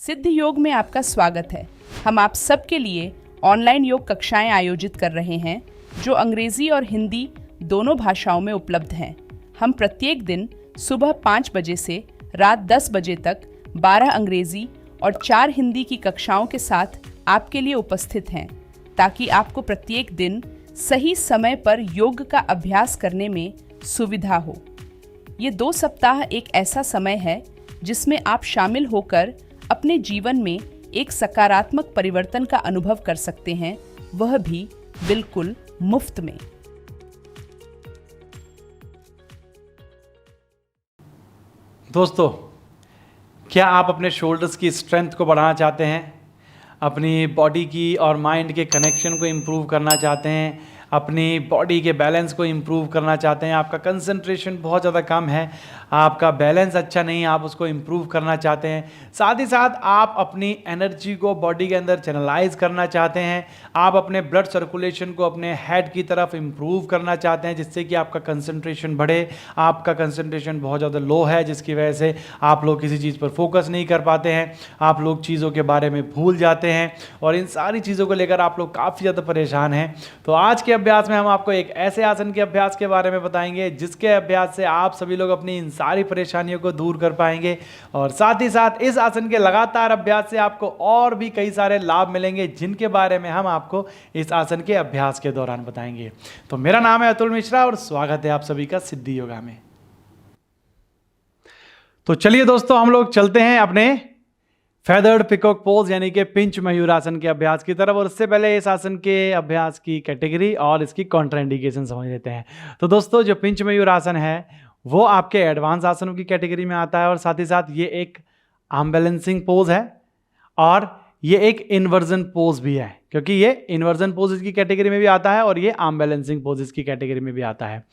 सिद्ध योग में आपका स्वागत है। हम आप सबके लिए ऑनलाइन योग कक्षाएं आयोजित कर रहे हैं जो अंग्रेजी और हिंदी दोनों भाषाओं में उपलब्ध हैं। हम प्रत्येक दिन सुबह 5 बजे से रात 10 बजे तक 12 अंग्रेजी और 4 हिंदी की कक्षाओं के साथ आपके लिए उपस्थित हैं ताकि आपको प्रत्येक दिन सही समय पर योग का अभ्यास करने में सुविधा हो। ये 2 सप्ताह एक ऐसा समय है जिसमें आप शामिल होकर अपने जीवन में एक सकारात्मक परिवर्तन का अनुभव कर सकते हैं, वह भी बिल्कुल मुफ्त में। दोस्तों, क्या आप अपने शोल्डर्स की स्ट्रेंथ को बढ़ाना चाहते हैं? अपनी बॉडी की और माइंड के कनेक्शन को इम्प्रूव करना चाहते हैं? अपनी बॉडी के बैलेंस को इम्प्रूव करना चाहते हैं? आपका कंसंट्रेशन बहुत ज़्यादा कम है, आपका बैलेंस अच्छा नहीं है, आप उसको इम्प्रूव करना चाहते हैं। साथ ही साथ आप अपनी एनर्जी को बॉडी के अंदर चैनलाइज करना चाहते हैं। आप अपने ब्लड सर्कुलेशन को अपने हेड की तरफ इम्प्रूव करना चाहते हैं जिससे कि आपका कंसंट्रेशन बढ़े। आपका कंसंट्रेशन बहुत ज़्यादा लो है जिसकी वजह से आप लोग किसी चीज़ पर फोकस नहीं कर पाते हैं, आप लोग चीज़ों के बारे में भूल जाते हैं और इन सारी चीज़ों को लेकर आप लोग काफ़ी ज़्यादा परेशान हैं। तो आज के अभ्यास में हम आपको एक ऐसे आसन के अभ्यास के बारे में बताएंगे जिसके अभ्यास से आप सभी लोग अपनी इन सारी परेशानियों को दूर कर पाएंगे और साथ ही साथ इस आसन के लगातार अभ्यास से आपको और भी कई सारे लाभ मिलेंगे जिनके बारे में हम आपको इस आसन के अभ्यास के दौरान बताएंगे। तो मेरा नाम है अतुल मिश्रा और स्वागत है आप सभी का सिद्धि योगा में। तो चलिए दोस्तों, हम लोग चलते हैं अपने फेदर्ड पिकॉक पोज यानी कि पिंच मयूर आसन के अभ्यास की तरफ। और उससे पहले इस आसन के अभ्यास की कैटेगरी और इसकी कॉन्ट्राइंडिकेशन समझ लेते हैं। तो दोस्तों, जो पिंच मयूर आसन है वो आपके एडवांस आसनों की कैटेगरी में आता है और साथ ही साथ ये एक आर्म बैलेंसिंग पोज है और ये एक इन्वर्जन पोज भी है, क्योंकि ये इन्वर्जन पोज की कैटेगरी में भी आता है और ये आर्म बैलेंसिंग पोज की कैटेगरी में भी आता है।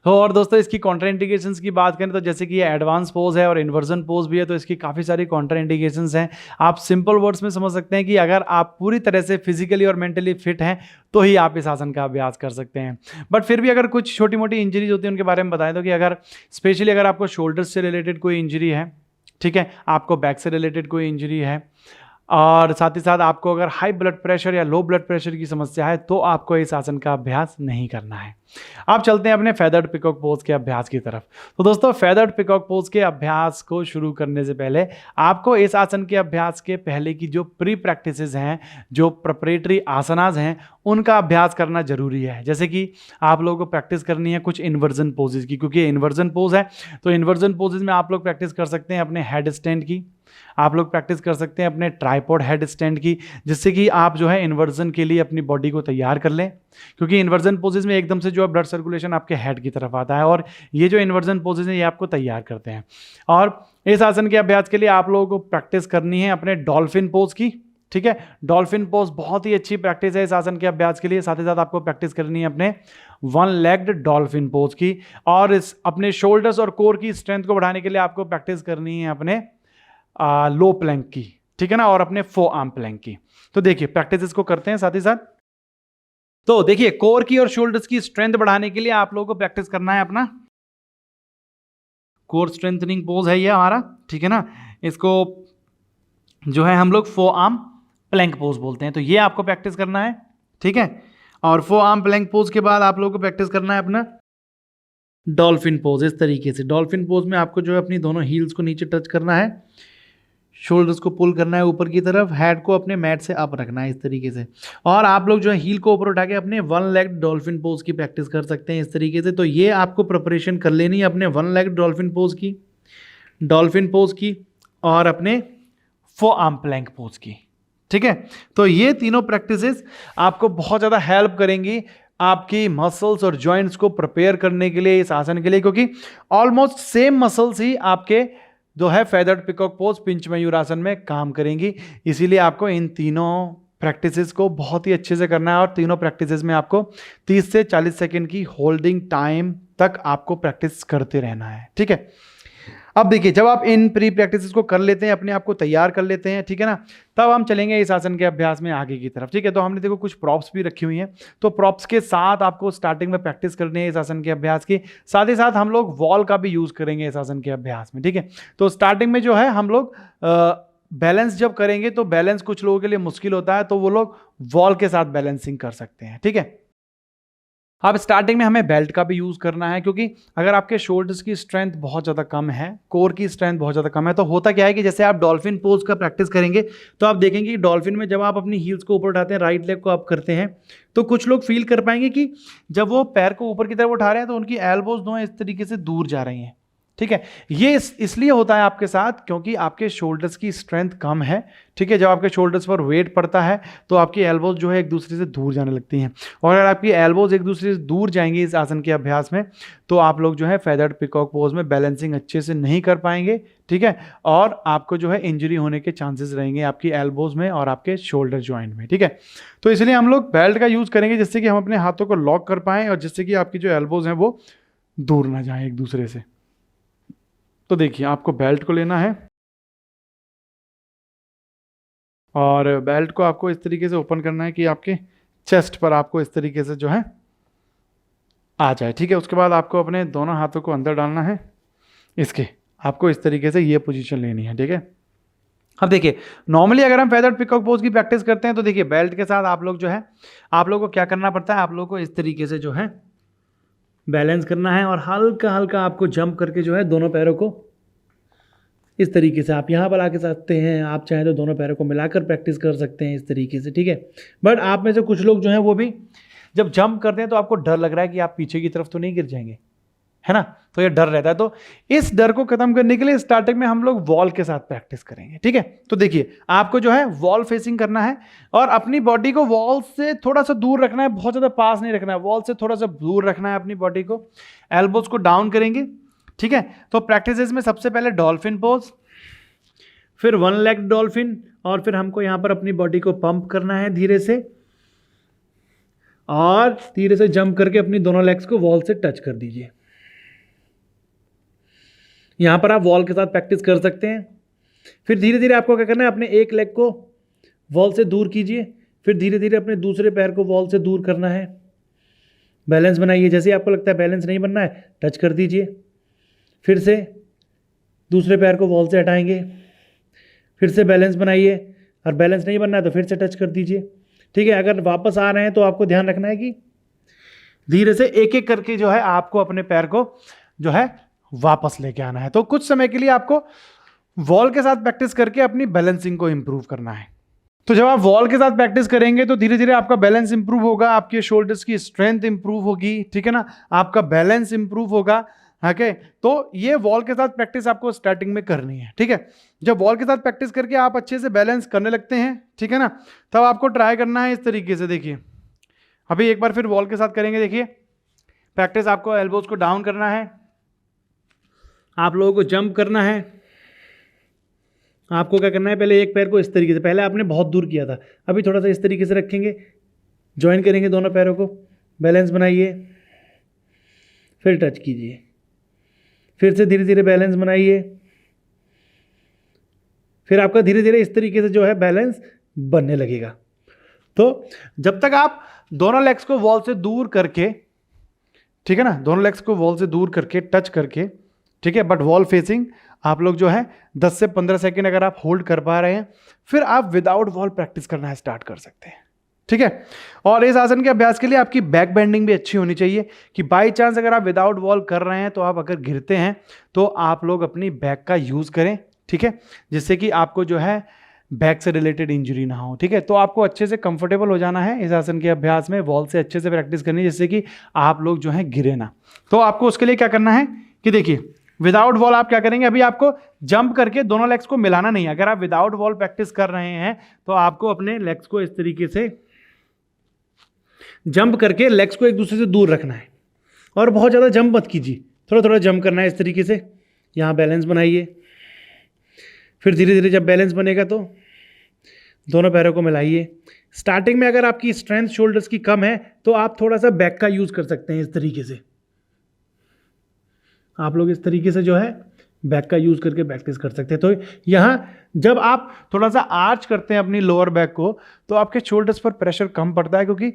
तो और दोस्तों, इसकी कॉन्ट्राइंडिकेशंस की बात करें तो जैसे कि ये एडवांस पोज है और इन्वर्जन पोज भी है तो इसकी काफ़ी सारी कॉन्ट्राइंडिकेशंस हैं। आप सिंपल वर्ड्स में समझ सकते हैं कि अगर आप पूरी तरह से फिजिकली और मेंटली फिट हैं तो ही आप इस आसन का अभ्यास कर सकते हैं। बट फिर भी अगर कुछ छोटी मोटी इंजरीज होती हैं उनके बारे में बताएं तो कि अगर स्पेशली अगर आपको शोल्डर्स से रिलेटेड कोई इंजरी है, ठीक है, आपको बैक से रिलेटेड कोई इंजरी है और साथ ही साथ आपको अगर हाई ब्लड प्रेशर या लो ब्लड प्रेशर की समस्या है तो आपको इस आसन का अभ्यास नहीं करना है। आप चलते हैं अपने फेदर्ड पिकॉक पोज के अभ्यास की तरफ। तो दोस्तों, फेदर्ड पिकॉक पोज के अभ्यास को शुरू करने से पहले आपको इस आसन के अभ्यास के पहले की जो प्री प्रैक्टिसेस हैं, जो प्रिपरेटरी आसनास हैं, उनका अभ्यास करना जरूरी है। जैसे कि आप लोगों को प्रैक्टिस करनी है कुछ इन्वर्जन पोजेज की, क्योंकि इन्वर्जन पोज है तो इन्वर्जन पोजेज में आप लोग प्रैक्टिस कर सकते हैं अपने हेड स्टैंड की, आप लोग प्रैक्टिस कर सकते हैं अपने ट्राइपॉड हेड स्टैंड की, जिससे कि आप जो है इन्वर्जन के लिए अपनी बॉडी को तैयार कर लें। क्योंकि इन्वर्जन पोजेस में एकदम से जो है ब्लड सर्कुलेशन आपके हेड की तरफ आता है और ये जो इन्वर्जन पोजेस हैं ये आपको तैयार करते हैं। और इस आसन के अभ्यास के लिए आप लोगों को प्रैक्टिस करनी है अपने डॉल्फिन पोज की, ठीक है। डॉल्फिन पोज बहुत ही अच्छी प्रैक्टिस है इस आसन के अभ्यास के लिए। साथ ही साथ आपको प्रैक्टिस करनी है अपने वन लेग्ड डॉल्फिन पोज की और इस अपने शोल्डर्स और कोर की स्ट्रेंथ को बढ़ाने के लिए आपको प्रैक्टिस करनी है अपने लो प्लैंक की, ठीक है ना, और अपने फोर आर्म प्लैंक की। तो देखिए प्रैक्टिस इसको करते हैं साथ ही साथ। तो देखिए, कोर की और शोल्डर्स की स्ट्रेंथ बढ़ाने के लिए आप लोगों को प्रैक्टिस करना है अपना कोर स्ट्रेंथनिंग पोज है ये हमारा, ठीक है ना। इसको जो है हम लोग फोर आर्म प्लैंक पोज बोलते हैं। तो ये आपको प्रैक्टिस करना है, ठीक है। और फोर आर्म प्लैंक पोज के बाद आप लोगों को प्रैक्टिस करना है अपना डॉल्फिन पोज। इस तरीके से डॉल्फिन पोज में आपको जो है अपनी दोनों हील्स को नीचे टच करना है, शोल्डर्स को पुल करना है ऊपर की तरफ, हेड को अपने मैट से अप रखना है इस तरीके से। और आप लोग जो है हील को ऊपर उठा के अपने वन लेग डॉल्फिन पोज की प्रैक्टिस कर सकते हैं इस तरीके से। तो ये आपको प्रिपरेशन कर लेनी है अपने वन लेग डॉल्फिन पोज की और अपने फोर आर्म प्लैंक पोज की, ठीक है। तो ये तीनों प्रैक्टिसेस आपको बहुत ज़्यादा हेल्प करेंगी आपकी मसल्स और जॉइंट्स को प्रिपेयर करने के लिए इस आसन के लिए, क्योंकि ऑलमोस्ट सेम मसल्स ही आपके जो है फेदर्ड पिकॉक पोज पिंच मयूर आसन में काम करेंगी। इसीलिए आपको इन तीनों प्रैक्टिसेस को बहुत ही अच्छे से करना है और तीनों प्रैक्टिसेस में आपको 30 से 40 सेकेंड की होल्डिंग टाइम तक आपको प्रैक्टिस करते रहना है, ठीक है। अब देखिए, जब आप इन प्री प्रैक्टिसेस को कर लेते हैं, अपने आप को तैयार कर लेते हैं, ठीक है ना, तब हम चलेंगे इस आसन के अभ्यास में आगे की तरफ, ठीक है। तो हमने देखो कुछ प्रॉप्स भी रखी हुई हैं, तो प्रॉप्स के साथ आपको स्टार्टिंग में प्रैक्टिस करनी है इस आसन के अभ्यास की। साथ ही साथ हम लोग वॉल का भी यूज करेंगे इस आसन के अभ्यास में, ठीक है। तो स्टार्टिंग में जो है हम लोग बैलेंस जब करेंगे तो बैलेंस कुछ लोगों के लिए मुश्किल होता है, तो वो लोग वॉल के साथ बैलेंसिंग कर सकते हैं। ठीक है, अब स्टार्टिंग में हमें बेल्ट का भी यूज करना है, क्योंकि अगर आपके शोल्डर्स की स्ट्रेंथ बहुत ज़्यादा कम है, कोर की स्ट्रेंथ बहुत ज़्यादा कम है, तो होता क्या है कि जैसे आप डॉल्फिन पोज का प्रैक्टिस करेंगे तो आप देखेंगे कि डॉल्फिन में जब आप अपनी हील्स को ऊपर उठाते हैं, राइट लेग को आप करते हैं, तो कुछ लोग फील कर पाएंगे कि जब वो पैर को ऊपर की तरफ उठा रहे हैं तो उनकी एल्बोज दोनों इस तरीके से दूर जा रही हैं। ठीक है, ये इसलिए होता है आपके साथ क्योंकि आपके शोल्डर्स की स्ट्रेंथ कम है। ठीक है, जब आपके शोल्डर्स पर वेट पड़ता है तो आपकी एल्बोज जो है एक दूसरे से दूर जाने लगती हैं, और अगर आपकी एल्बोज एक दूसरे से दूर जाएंगी इस आसन के अभ्यास में, तो आप लोग जो है फेदर्ड पिकॉक पोज में बैलेंसिंग अच्छे से नहीं कर पाएंगे। ठीक है, और आपको जो है इंजरी होने के चांसेस रहेंगे आपकी एल्बोज में और आपके शोल्डर ज्वाइंट में। ठीक है, तो इसलिए हम लोग बेल्ट का यूज करेंगे जिससे कि हम अपने हाथों को लॉक कर पाएं और जिससे कि आपकी जो एल्बोज हैं वो दूर ना जाएं एक दूसरे से। तो देखिए, आपको बेल्ट को लेना है और बेल्ट को आपको इस तरीके से ओपन करना है कि आपके चेस्ट पर आपको इस तरीके से जो है आ जाए। ठीक है, उसके बाद आपको अपने दोनों हाथों को अंदर डालना है, इसके आपको इस तरीके से ये पोजीशन लेनी है। ठीक है, अब देखिए, नॉर्मली अगर हम फेदर्ड पिकॉक पोज की प्रैक्टिस करते हैं तो देखिए बेल्ट के साथ आप लोग जो है, आप लोग को क्या करना पड़ता है, आप लोग को इस तरीके से जो है बैलेंस करना है और हल्का हल्का आपको जंप करके जो है दोनों पैरों को इस तरीके से आप यहाँ पर आके सकते हैं, आप चाहें तो दोनों पैरों को मिलाकर प्रैक्टिस कर सकते हैं इस तरीके से। ठीक है, बट आप में से कुछ लोग जो हैं वो भी जब जंप करते हैं तो आपको डर लग रहा है कि आप पीछे की तरफ तो नहीं गिर जाएंगे, है ना, तो ये डर रहता है। तो इस डर को खत्म करने के लिए स्टार्टिंग में हम लोग वॉल के साथ प्रैक्टिस करेंगे। ठीक है, तो देखिए, आपको जो है वॉल फेसिंग करना है और अपनी बॉडी को वॉल से थोड़ा सा दूर रखना है, बहुत ज़्यादा पास नहीं रखना है, वॉल से थोड़ा सा दूर रखना है अपनी बॉडी को। एल्बोज को डाउन करेंगे। ठीक है, तो प्रैक्टिस में सबसे पहले डॉल्फिन पोज, फिर वन लेग डॉल्फिन, और फिर हमको यहां पर अपनी बॉडी को पंप करना है धीरे से, और धीरे से जंप करके अपनी दोनों लेग्स को वॉल से टच कर दीजिए। यहां पर आप वॉल के साथ प्रैक्टिस कर सकते हैं। फिर धीरे धीरे आपको क्या करना है, अपने एक लेग को वॉल से दूर कीजिए, फिर धीरे धीरे अपने दूसरे पैर को वॉल से दूर करना है। बैलेंस बनाइए, जैसे आपको लगता है बैलेंस नहीं बनना है, टच कर दीजिए। फिर से दूसरे पैर को वॉल से हटाएंगे, फिर से बैलेंस बनाइए, और बैलेंस नहीं बनना है तो फिर से टच कर दीजिए। ठीक है, अगर वापस आ रहे हैं तो आपको ध्यान रखना है कि धीरे से एक एक करके जो है आपको अपने पैर को जो है वापस लेके आना है। तो कुछ समय के लिए आपको वॉल के साथ प्रैक्टिस करके अपनी बैलेंसिंग को इंप्रूव करना है। तो जब आप वॉल के साथ प्रैक्टिस करेंगे तो धीरे धीरे आपका बैलेंस इंप्रूव होगा, आपके शोल्डर्स की स्ट्रेंथ इंप्रूव होगी। ठीक है ना, आपका बैलेंस इंप्रूव होगा। ओके, तो ये वॉल के साथ प्रैक्टिस आपको स्टार्टिंग में करनी है। ठीक है, जब वॉल के साथ प्रैक्टिस करके आप अच्छे से बैलेंस करने लगते हैं, ठीक है ना, तब आपको ट्राई करना है इस तरीके से। देखिए, अभी एक बार फिर वॉल के साथ करेंगे। देखिए, प्रैक्टिस आपको एल्बोज को डाउन करना है, आप लोगों को जंप करना है। आपको क्या करना है, पहले एक पैर को इस तरीके से, पहले आपने बहुत दूर किया था, अभी थोड़ा सा इस तरीके से रखेंगे, ज्वाइन करेंगे दोनों पैरों को, बैलेंस बनाइए, फिर टच कीजिए, फिर से धीरे धीरे बैलेंस बनाइए, फिर आपका धीरे धीरे इस तरीके से जो है बैलेंस बनने लगेगा। तो जब तक आप दोनों लेग्स को वॉल से दूर करके, ठीक है ना, दोनों लेग्स को वॉल से दूर करके टच करके, ठीक है, बट वॉल फेसिंग, आप लोग जो है 10 से 15 सेकेंड अगर आप होल्ड कर पा रहे हैं, फिर आप विदाउट वॉल प्रैक्टिस करना स्टार्ट कर सकते हैं। ठीक है, और इस आसन के अभ्यास के लिए आपकी बैक बेंडिंग भी अच्छी होनी चाहिए कि बाई चांस अगर आप विदाउट वॉल कर रहे हैं तो आप अगर गिरते हैं तो आप लोग अपनी बैक का यूज़ करें। ठीक है, जिससे कि आपको जो है बैक से रिलेटेड इंजरी ना हो। ठीक है, तो आपको अच्छे से कंफर्टेबल हो जाना है इस आसन के अभ्यास में, वॉल से अच्छे से प्रैक्टिस करनी है जिससे कि आप लोग जो है गिरे ना। तो आपको उसके लिए क्या करना है कि देखिए, विदाउट वॉल आप क्या करेंगे, अभी आपको जंप करके दोनों लेग्स को मिलाना नहीं है। अगर आप विदाउट वॉल प्रैक्टिस कर रहे हैं तो आपको अपने लेग्स को इस तरीके से जंप करके लेग्स को एक दूसरे से दूर रखना है, और बहुत ज़्यादा जंप मत कीजिए, थोड़ा थोड़ा जंप करना है इस तरीके से। यहाँ बैलेंस बनाइए, फिर धीरे धीरे जब बैलेंस बनेगा तो दोनों पैरों को मिलाइए। स्टार्टिंग में अगर आपकी स्ट्रेंथ शोल्डर्स की कम है तो आप थोड़ा सा बैक का यूज़ कर सकते हैं इस तरीके से। आप लोग इस तरीके से जो है बैक का यूज़ करके प्रैक्टिस कर सकते हैं। तो यहाँ जब आप थोड़ा सा आर्च करते हैं अपनी लोअर बैक को तो आपके शोल्डर्स पर प्रेशर कम पड़ता है, क्योंकि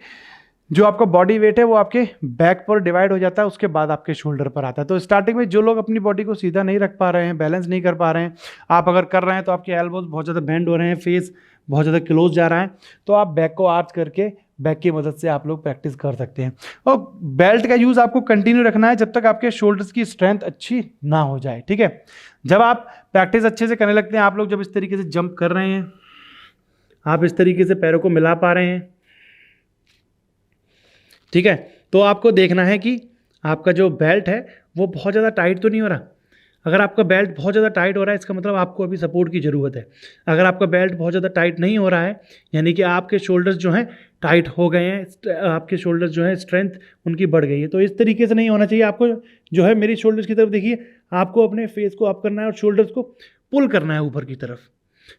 जो आपका बॉडी वेट है वो आपके बैक पर डिवाइड हो जाता है, उसके बाद आपके शोल्डर पर आता है। तो स्टार्टिंग में जो लोग अपनी बॉडी को सीधा नहीं रख पा रहे हैं, बैलेंस नहीं कर पा रहे हैं, आप अगर कर रहे हैं तो आपके एल्बोज बहुत ज़्यादा बेंड हो रहे हैं, फेस बहुत ज़्यादा क्लोज जा रहा है, तो आप बैक को आर्च करके बैक की मदद से आप लोग प्रैक्टिस कर सकते हैं। और बेल्ट का यूज़ आपको कंटिन्यू रखना है जब तक आपके शोल्डर्स की स्ट्रेंथ अच्छी ना हो जाए, ठीक है। जब आप प्रैक्टिस अच्छे से करने लगते हैं, आप लोग जब इस तरीके से जंप कर रहे हैं, आप इस तरीके से पैरों को मिला पा रहे हैं, ठीक है, तो आपको देखना है कि आपका जो बेल्ट है वो बहुत ज़्यादा टाइट तो नहीं हो रहा। अगर आपका बेल्ट बहुत ज़्यादा टाइट हो रहा है, इसका मतलब आपको अभी सपोर्ट की ज़रूरत है। अगर आपका बेल्ट बहुत ज़्यादा टाइट नहीं हो रहा है, यानी कि आपके शोल्डर्स जो हैं टाइट हो गए हैं, आपके शोल्डर्स जो हैं स्ट्रेंथ उनकी बढ़ गई है, तो इस तरीके से नहीं होना चाहिए। आपको जो है मेरी शोल्डर्स की तरफ देखिए, आपको अपने फेस को अप करना है और शोल्डर्स को पुल करना है ऊपर की तरफ।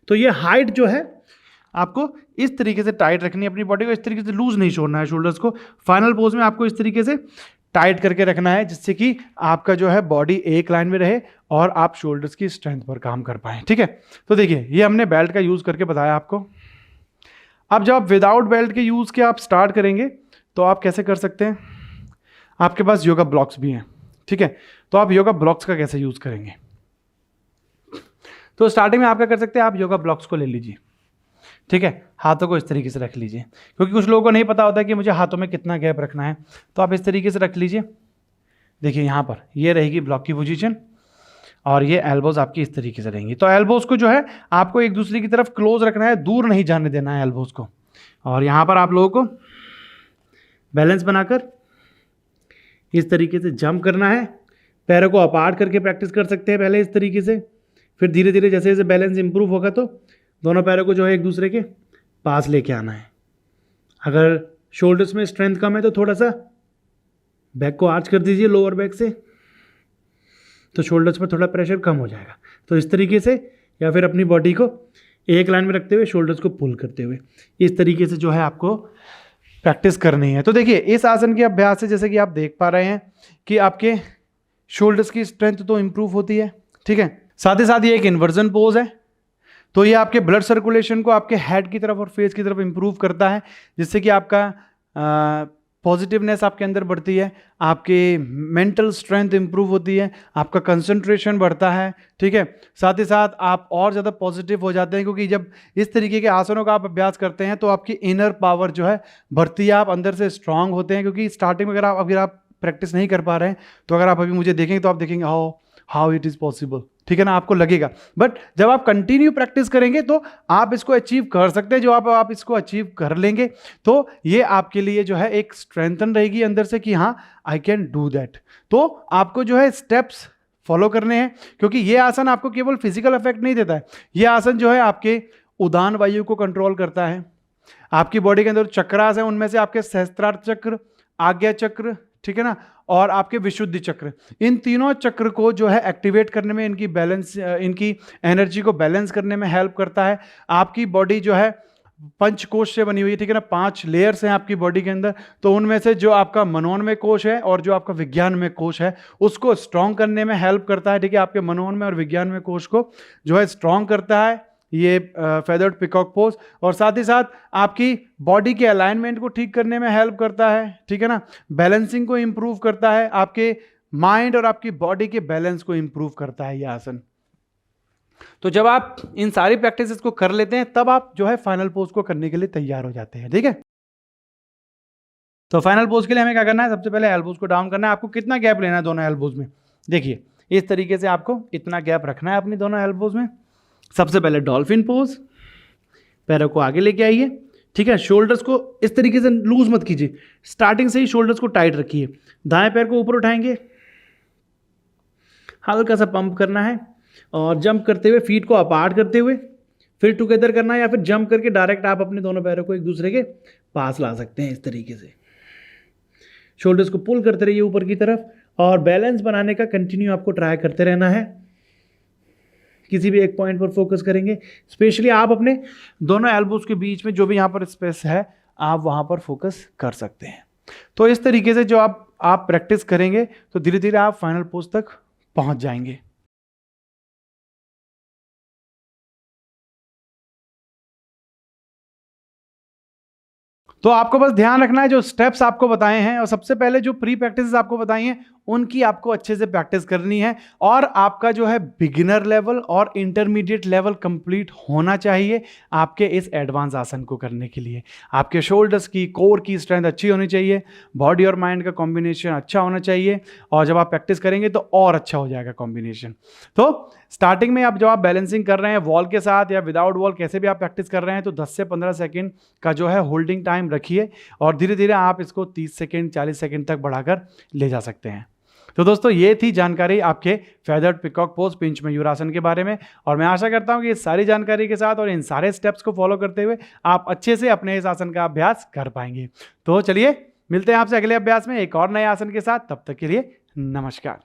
तो ये हाइट जो है आपको इस तरीके से टाइट रखनी है, अपनी बॉडी को इस तरीके से लूज नहीं छोड़ना है शोल्डर्स को। फाइनल पोज में आपको इस तरीके से टाइट करके रखना है, जिससे कि आपका जो है बॉडी एक लाइन में रहे और आप शोल्डर्स की स्ट्रेंथ पर काम कर पाएं, ठीक है। तो देखिए ये हमने बेल्ट का यूज करके बताया आपको। अब जब आप विदाउट बेल्ट के यूज के आप स्टार्ट करेंगे तो आप कैसे कर सकते हैं, आपके पास योगा ब्लॉक्स भी हैं, ठीक है। तो आप योगा ब्लॉक्स का कैसे यूज करेंगे, तो स्टार्टिंग में आप क्या कर सकते हैं, आप योगा ब्लॉक्स को ले लीजिए, ठीक है, हाथों को इस तरीके से रख लीजिए, क्योंकि कुछ लोगों को नहीं पता होता कि मुझे हाथों में कितना गैप रखना है। तो आप इस तरीके से रख लीजिए, देखिए यहाँ पर ये रहेगी ब्लॉक की पोजीशन और ये एल्बोज आपकी इस तरीके से रहेंगी। तो एल्बोज को जो है आपको एक दूसरे की तरफ क्लोज रखना है, दूर नहीं जाने देना है एल्बोज को। और यहाँ पर आप लोगों को बैलेंस बनाकर इस तरीके से जंप करना है, पैरों को अपार्ट करके प्रैक्टिस कर सकते हैं पहले इस तरीके से, फिर धीरे धीरे जैसे जैसे बैलेंस इंप्रूव होगा तो दोनों पैरों को जो है एक दूसरे के पास लेके आना है। अगर शोल्डर्स में स्ट्रेंथ कम है तो थोड़ा सा बैक को आर्च कर दीजिए लोअर बैक से, तो शोल्डर्स पर थोड़ा प्रेशर कम हो जाएगा। तो इस तरीके से, या फिर अपनी बॉडी को एक लाइन में रखते हुए शोल्डर्स को पुल करते हुए इस तरीके से जो है आपको प्रैक्टिस करनी है। तो देखिए इस आसन के अभ्यास से जैसे कि आप देख पा रहे हैं कि आपके शोल्डर्स की स्ट्रेंथ तो इंप्रूव होती है, ठीक है। साथ ही साथ ये एक इन्वर्जन पोज है, तो ये आपके ब्लड सर्कुलेशन को आपके हेड की तरफ और फेस की तरफ इंप्रूव करता है, जिससे कि आपका पॉजिटिवनेस आपके अंदर बढ़ती है, आपकी मेंटल स्ट्रेंथ इंप्रूव होती है, आपका कंसंट्रेशन बढ़ता है, ठीक है। साथ ही साथ आप और ज़्यादा पॉजिटिव हो जाते हैं, क्योंकि जब इस तरीके के आसनों का आप अभ्यास करते हैं तो आपकी इनर पावर जो है बढ़ती है, आप अंदर से स्ट्रांग होते हैं। क्योंकि स्टार्टिंग में अगर आप प्रैक्टिस नहीं कर पा रहे हैं तो अगर आप अभी मुझे देखेंगे तो आप देखेंगे हाउ इट इज़ पॉसिबल, ठीक है ना, आपको लगेगा। बट जब आप कंटिन्यू प्रैक्टिस करेंगे तो आप इसको अचीव कर सकते हैं। जो आप इसको अचीव कर लेंगे तो ये आपके लिए जो है एक स्ट्रेंथन रहेगी अंदर से कि हाँ आई कैन डू दैट। तो आपको जो है स्टेप्स फॉलो करने हैं, क्योंकि ये आसन आपको केवल फिजिकल इफेक्ट नहीं देता है, ये आसन जो है आपके उदान वायु को कंट्रोल करता है। आपकी बॉडी के अंदर चक्रास है, उनमें से आपके सहस्त्रार चक्र, आज्ञा चक्र, ठीक है ना, और आपके विशुद्धि चक्र, इन तीनों चक्र को जो है एक्टिवेट करने में, इनकी एनर्जी को बैलेंस करने में हेल्प करता है। आपकी बॉडी जो है पंचकोश से बनी हुई है, ठीक है ना, 5 लेयर्स हैं आपकी बॉडी के अंदर। तो उनमें से जो आपका मनोन्मय कोश है और जो आपका विज्ञानमय कोश है उसको स्ट्रॉन्ग करने में हेल्प करता है, ठीक है। आपके मनोन्मय और विज्ञानमय कोश को जो है स्ट्रॉन्ग करता है ये फेदर्ड पिकॉक पोज, और साथ ही साथ आपकी बॉडी के अलाइनमेंट को ठीक करने में हेल्प करता है, ठीक है ना, बैलेंसिंग को इंप्रूव करता है, आपके माइंड और आपकी बॉडी के बैलेंस को इंप्रूव करता है ये आसन। तो जब आप इन सारी प्रैक्टिसेस को कर लेते हैं तब आप जो है फाइनल पोज को करने के लिए तैयार हो जाते हैं, ठीक है। तो फाइनल पोज के लिए हमें क्या करना है, सबसे पहले एल्बोज को डाउन करना है। आपको कितना गैप लेना है दोनों एल्बोज में, देखिए इस तरीके से आपको इतना गैप रखना है अपनी दोनों एल्बोज में। सबसे पहले डॉल्फिन पोज, पैरों को आगे लेके आइए, ठीक है। शोल्डर्स को इस तरीके से लूज मत कीजिए, स्टार्टिंग से ही शोल्डर्स को टाइट रखिए। दाएं पैर को ऊपर उठाएंगे, हल्का सा पंप करना है और जंप करते हुए फीट को अपार्ट करते हुए फिर टुगेदर करना है, या फिर जंप करके डायरेक्ट आप अपने दोनों पैरों को एक दूसरे के पास ला सकते हैं। इस तरीके से शोल्डर्स को पुल करते रहिए ऊपर की तरफ, और बैलेंस बनाने का कंटिन्यू आपको ट्राई करते रहना है। किसी भी एक पॉइंट पर फोकस करेंगे, स्पेशली आप अपने दोनों एल्बोज के बीच में जो भी यहाँ पर स्पेस है आप वहाँ पर फोकस कर सकते हैं। तो इस तरीके से जो आप प्रैक्टिस करेंगे तो धीरे धीरे आप फाइनल पोज तक पहुँच जाएंगे। तो आपको बस ध्यान रखना है जो स्टेप्स आपको बताए हैं और सबसे पहले जो प्री प्रैक्टिस आपको बताई हैं उनकी आपको अच्छे से प्रैक्टिस करनी है और आपका जो है बिगिनर लेवल और इंटरमीडिएट लेवल कंप्लीट होना चाहिए आपके इस एडवांस आसन को करने के लिए। आपके शोल्डर्स की कोर की स्ट्रेंथ अच्छी होनी चाहिए, बॉडी और माइंड का कॉम्बिनेशन अच्छा होना चाहिए और जब आप प्रैक्टिस करेंगे तो और अच्छा हो जाएगा कॉम्बिनेशन। तो स्टार्टिंग में आप जब आप बैलेंसिंग कर रहे हैं वॉल के साथ या विदाउट वॉल कैसे भी आप प्रैक्टिस कर रहे हैं तो 10 से 15 सेकेंड का जो है होल्डिंग टाइम रखिए और धीरे धीरे आप इसको 30 सेकेंड 40 सेकेंड तक बढ़ाकर ले जा सकते हैं। तो दोस्तों ये थी जानकारी आपके फेदर्ड पिकॉक पोज पिंच मयूरासन के बारे में और मैं आशा करता हूं कि इस सारी जानकारी के साथ और इन सारे स्टेप्स को फॉलो करते हुए आप अच्छे से अपने इस आसन का अभ्यास कर पाएंगे। तो चलिए मिलते हैं आपसे अगले अभ्यास में एक और नए आसन के साथ, तब तक के लिए नमस्कार।